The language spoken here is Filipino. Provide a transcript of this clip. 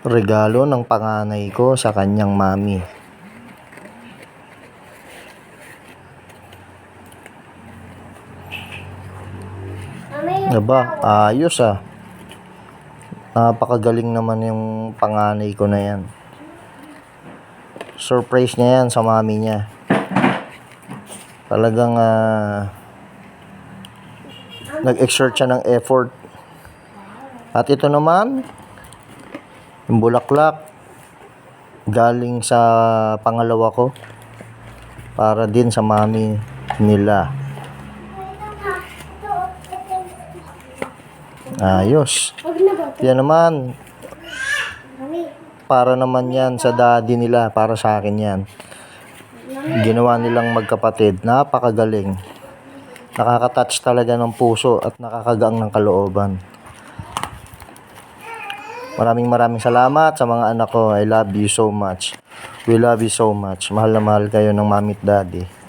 Regalo ng panganay ko sa kanyang mami. Aba, ayos ah. Napakagaling naman yung panganay ko na yan. Surprise niya yan sa mami niya. Talagang nag-exert siya ng effort. At ito naman, yung bulaklak, galing sa pangalawa ko. Para din sa mami nila. Ayos. Yan naman, para naman yan sa daddy nila, para sa akin yan. Ginawa nilang magkapatid, napakagaling. Nakaka-touch talaga ng puso at nakakagaan ng kalooban. Maraming salamat sa mga anak ko. I love you so much. We love you so much. Mahal na mahal kayo ng mami at daddy.